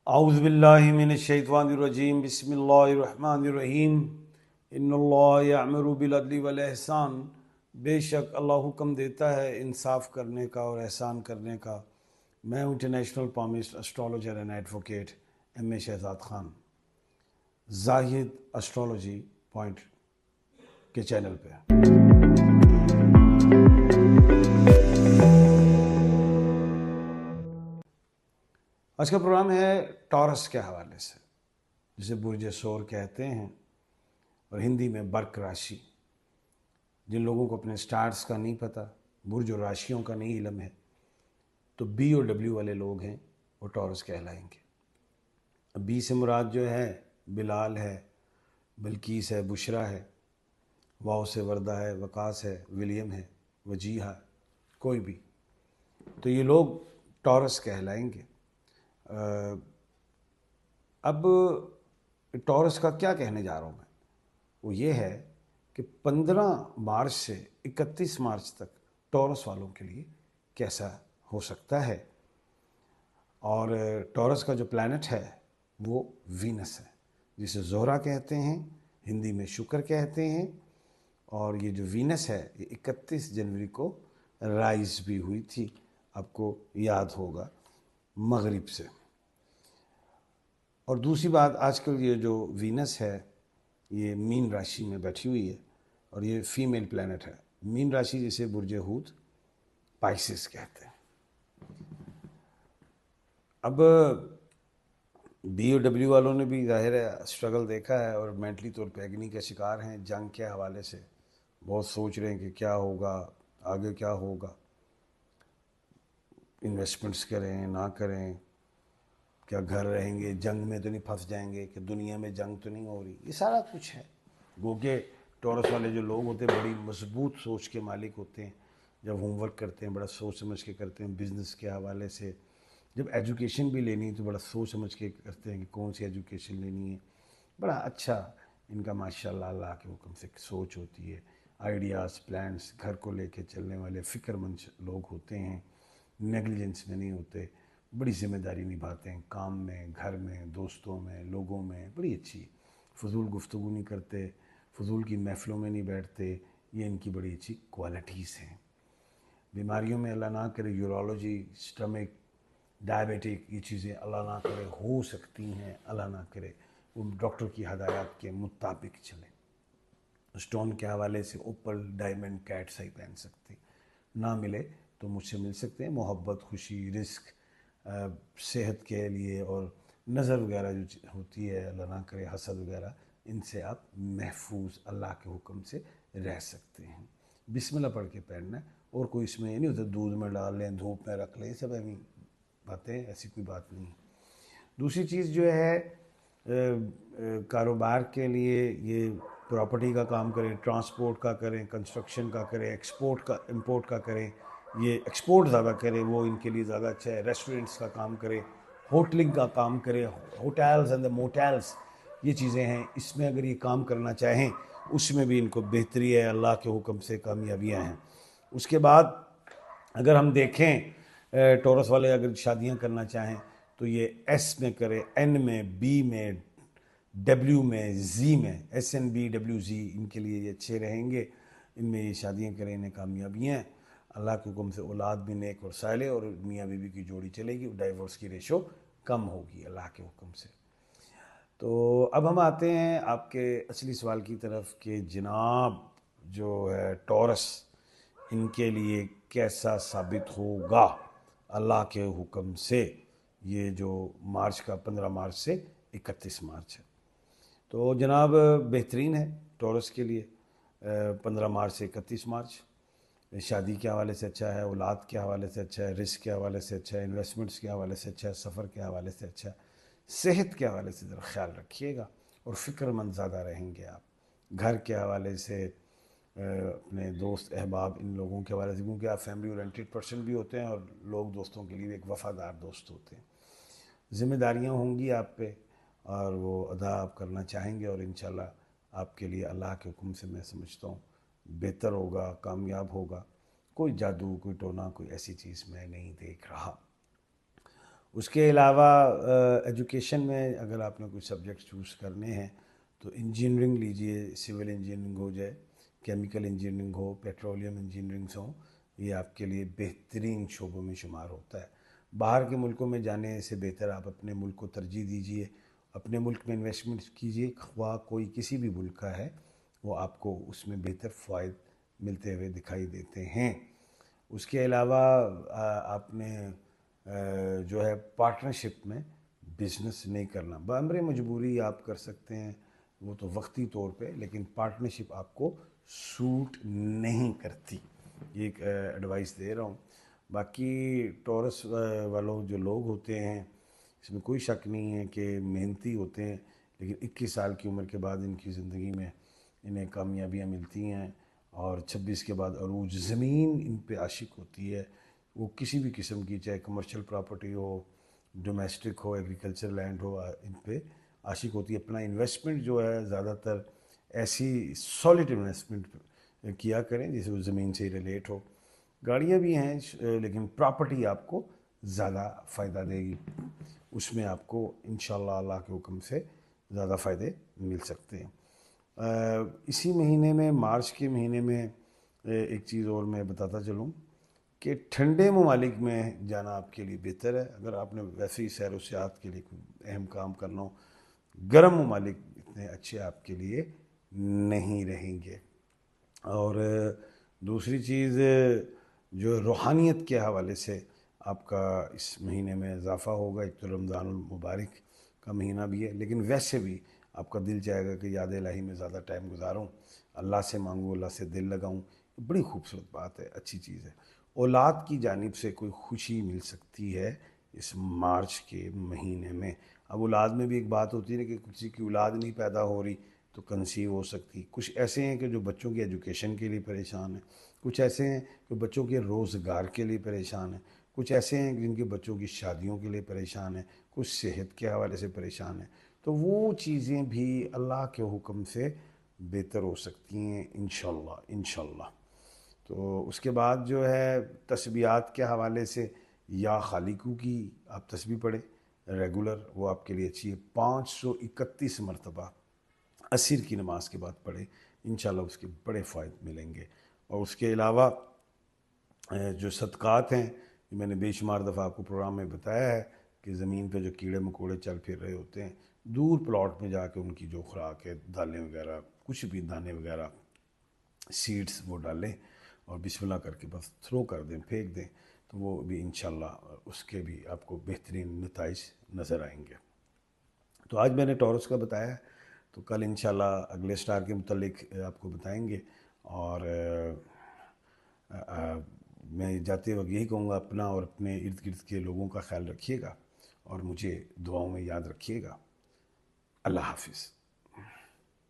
अऊज़ु बिल्लाहि मिनश्शैतानिर्रजीम बिस्मिल्लाहिर्रहमानिर्रहीम इन्नल्लाह यअमुरु बिल अदली वल एहसान। बेशक अल्लाह हुक्म देता है इंसाफ करने का और एहसान करने का। मैं हूँ international palmist astrologer and advocate M.A. Shahzad Khan, Zahid astrology point के चैनल पे। आज का प्रोग्राम है टॉरस के हवाले से, जिसे बुर्ज सोर कहते हैं और हिंदी में बर्क राशि। जिन लोगों को अपने स्टार्स का नहीं पता, बुर्ज और राशियों का नहीं इल्म है, तो बी और डब्ल्यू वाले लोग हैं, वो टॉरस कहलाएंगे। अब बी से मुराद जो है बिलाल है, बल्कीस है, बुशरा है, वाव से वर्दा है, वकास है, विलियम है, वजीहा, कोई भी, तो ये लोग टॉरस कहलाएंगे। अब टॉरस का क्या कहने जा रहा हूँ मैं, वो ये है कि 15 मार्च से 31 मार्च तक टॉरस वालों के लिए कैसा हो सकता है। और टॉरस का जो प्लैनेट है वो वीनस है, जिसे ज़ोहरा कहते हैं, हिंदी में शुक्र कहते हैं। और ये जो वीनस है ये 31 जनवरी को राइज भी हुई थी, आपको याद होगा, मगरिब से। और दूसरी बात, आजकल ये जो वीनस है ये मीन राशि में बैठी हुई है और ये फीमेल प्लैनेट है। मीन राशि जिसे बुर्ज हूत पाइसिस कहते हैं। अब बी और डब्ल्यू वालों ने भी जाहिर है स्ट्रगल देखा है और मेंटली तौर पे एग्नी के शिकार हैं। जंग के हवाले से बहुत सोच रहे हैं कि क्या होगा, आगे क्या होगा, इन्वेस्टमेंट्स करें ना करें, क्या घर रहेंगे, जंग में तो नहीं फंस जाएंगे, कि दुनिया में जंग तो नहीं हो रही, ये सारा कुछ है। गोगे टॉरस वाले जो लोग होते हैं बड़ी मजबूत सोच के मालिक होते हैं। जब होमवर्क करते हैं बड़ा सोच समझ के करते हैं, बिज़नेस के हवाले से। जब एजुकेशन भी लेनी है तो बड़ा सोच समझ के करते हैं कि कौन सी एजुकेशन लेनी है। बड़ा अच्छा इनका माशाल्लाह अल्लाह के हुक्म से सोच होती है। आइडियाज़, प्लान्स, घर को लेके चलने वाले फ़िक्रमंद लोग होते हैं, नेगलिजेंस में नहीं होते, बड़ी ज़िम्मेदारी निभाते हैं काम में, घर में, दोस्तों में, लोगों में। बड़ी अच्छी फजूल गुफ्तगू नहीं करते, फजूल की महफ़िलों में नहीं बैठते। ये इनकी बड़ी अच्छी क्वालिटीज़ हैं। बीमारियों में अल्लाह ना करे यूरोलॉजी, स्टमक, डायबिटिक, ये चीज़ें अल्लाह ना करे हो सकती हैं। अल्लाह ना करे, वो डॉक्टर की हदायत के मुताबिक चले। स्टोन के हवाले से ओपल, डायमंड, कैट्स आई पहन सकते, ना मिले तो मुझसे मिल सकते हैं। मोहब्बत, खुशी, रिस्क, सेहत के लिए और नज़र वगैरह जो होती है, अल्लाह ना करे हसद वगैरह, इनसे आप महफूज अल्लाह के हुक्म से रह सकते हैं। बिस्मिल्लाह पढ़ के पहनना है, और कोई इसमें ये नहीं होता दूध में डाल लें, धूप में रख लें, सब ऐसी बातें, ऐसी कोई बात नहीं। दूसरी चीज़ जो है, कारोबार के लिए ये प्रॉपर्टी का काम करें, ट्रांसपोर्ट का करें, कंस्ट्रक्शन का करें, एक्सपोर्ट का, इंपोर्ट का करें। ये एक्सपोर्ट ज़्यादा करें, वो इनके लिए ज़्यादा अच्छा है। रेस्टोरेंट्स का काम करें, होटलिंग का काम करें, होटल्स एंड द मोटेल्स, ये चीज़ें हैं। इसमें अगर ये काम करना चाहें उसमें भी इनको बेहतरी है, अल्लाह के हुक्म से कामयाबियाँ हैं। उसके बाद अगर हम देखें, टॉरस वाले अगर शादियां करना चाहें तो ये एस में करें, एन में, बी में, डब्ल्यू में, जी में। SNBWZ इनके लिए ये अच्छे रहेंगे, इनमें ये शादियां करें, इन्हें कामयाबियाँ हैं। अल्लाह के हुक्म से औलाद भी नेक और साले और मियाँ बीवी की जोड़ी चलेगी, डाइवोर्स की रेशो कम होगी अल्लाह के हुक्म से। तो अब हम आते हैं आपके असली सवाल की तरफ कि जनाब जो है टॉरस, इनके लिए कैसा साबित होगा अल्लाह के हुक्म से। ये जो मार्च का 15 मार्च से 31 मार्च है, तो जनाब बेहतरीन है टॉरस के लिए। 15 मार्च से 31 मार्च शादी के हवाले से अच्छा है, औलाद के हवाले से अच्छा है, रिस्क के हवाले से अच्छा है, इन्वेस्टमेंट्स के हवाले से अच्छा है, सफ़र के हवाले से अच्छा है। सेहत के हवाले से ज़रा ख्याल रखिएगा और फ़िक्रमंद ज़्यादा रहेंगे आप। घर के हवाले से, अपने दोस्त अहबाब, इन लोगों के हवाले से, क्योंकि आप फैमिली ओरिएंटेड पर्सन भी होते हैं और लोग दोस्तों के लिए एक वफ़ादार दोस्त होते हैं। ज़िम्मेदारियाँ होंगी आप पे और वो अदा आप करना चाहेंगे, और इंशाल्लाह आपके लिए अल्लाह के हुक्म से मैं समझता हूँ बेहतर होगा, कामयाब होगा। कोई जादू, कोई टोना, कोई ऐसी चीज़ मैं नहीं देख रहा। اس کے علاوہ ایجوکیشن میں اگر آپ نے کچھ سبجیکٹ چوز کرنے ہیں تو انجینئرنگ لیجئے، سول انجینئرنگ ہو جائے، کیمیکل انجینئرنگ ہو، پیٹرولیم انجینئرنگس ہوں، یہ آپ کے لیے بہترین شعبوں میں شمار ہوتا ہے۔ باہر کے ملکوں میں جانے سے بہتر آپ اپنے ملک کو ترجیح دیجئے، اپنے ملک میں انویسٹمنٹ کیجئے، خواہ کوئی کسی بھی ملک کا ہے، وہ آپ کو اس میں بہتر فوائد ملتے ہوئے دکھائی دیتے ہیں۔ اس کے علاوہ آپ نے جو ہے پارٹنرشپ میں بزنس نہیں کرنا، بامر مجبوری آپ کر سکتے ہیں، وہ تو وقتی طور پہ، لیکن پارٹنرشپ آپ کو سوٹ نہیں کرتی، یہ ایک ایڈوائس دے رہا ہوں۔ باقی ٹورس والوں جو لوگ ہوتے ہیں، اس میں کوئی شک نہیں ہے کہ محنتی ہوتے ہیں، لیکن 21 سال کی عمر کے بعد ان کی زندگی میں انہیں کامیابیاں ملتی ہیں، اور 26 کے بعد عروج، زمین ان پہ عاشق ہوتی ہے، وہ کسی بھی قسم کی، چاہے کمرشل پراپرٹی ہو، ڈومیسٹک ہو، ایگریکلچر لینڈ ہو، ان پہ عاشق ہوتی ہے۔ اپنا انویسٹمنٹ جو ہے زیادہ تر ایسی سالڈ انویسٹمنٹ کیا کریں جسے وہ زمین سے ریلیٹ ہو۔ گاڑیاں بھی ہیں لیکن پراپرٹی آپ کو زیادہ فائدہ دے گی، اس میں آپ کو انشاءاللہ اللہ کے حکم سے زیادہ فائدے مل سکتے ہیں۔ اسی مہینے میں، مارچ کے مہینے میں، ایک چیز اور میں بتاتا چلوں کہ ٹھنڈے ممالک میں جانا آپ کے لیے بہتر ہے، اگر آپ نے ویسے ہی سیر و سیاحت کے لیے کوئی اہم کام کرنا ہو۔ گرم ممالک اتنے اچھے آپ کے لیے نہیں رہیں گے۔ اور دوسری چیز جو روحانیت کے حوالے سے آپ کا اس مہینے میں اضافہ ہوگا، ایک تو رمضان المبارک کا مہینہ بھی ہے، لیکن ویسے بھی آپ کا دل چاہے گا کہ یاد الہی میں زیادہ ٹائم گزاروں، اللہ سے مانگوں، اللہ سے دل لگاؤں، بڑی خوبصورت بات ہے، اچھی چیز ہے۔ اولاد کی جانب سے کوئی خوشی مل سکتی ہے اس مارچ کے مہینے میں۔ اب اولاد میں بھی ایک بات ہوتی ہے کہ کسی کی اولاد نہیں پیدا ہو رہی تو کنسیو ہو سکتی۔ کچھ ایسے ہیں کہ جو بچوں کی ایجوکیشن کے لیے پریشان ہیں، کچھ ایسے ہیں کہ بچوں کے روزگار کے لیے پریشان ہیں، کچھ ایسے ہیں جن کے بچوں کی شادیوں کے لیے پریشان ہیں، کچھ صحت کے حوالے سے پریشان ہیں۔ تو وہ چیزیں بھی اللہ کے حکم سے بہتر ہو سکتی ہیں انشاءاللہ انشاءاللہ۔ تو اس کے بعد جو ہے تسبیحات کے حوالے سے، یا خالقو کی آپ تسبیح پڑھیں ریگولر، وہ آپ کے لیے اچھی ہے۔ 531 مرتبہ عصر کی نماز کے بعد پڑھیں، انشاءاللہ اس کے بڑے فائد ملیں گے۔ اور اس کے علاوہ جو صدقات ہیں، میں نے بے شمار دفعہ آپ کو پروگرام میں بتایا ہے کہ زمین پہ جو کیڑے مکوڑے چل پھر رہے ہوتے ہیں، دور پلاٹ میں جا کے ان کی جو خوراک ہے، دالیں وغیرہ، کچھ بھی دانے وغیرہ، سیڈز، وہ ڈالیں اور بسم اللہ کر کے بس تھرو کر دیں، پھینک دیں، تو وہ بھی انشاءاللہ اس کے بھی آپ کو بہترین نتائج نظر آئیں گے۔ تو آج میں نے ٹورس کا بتایا ہے، تو کل انشاءاللہ اگلے سٹار کے متعلق آپ کو بتائیں گے۔ اور میں جاتے وقت یہی کہوں گا، اپنا اور اپنے ارد گرد کے لوگوں کا خیال رکھیے گا، اور مجھے دعاؤں میں یاد رکھیے گا۔ اللہ حافظ۔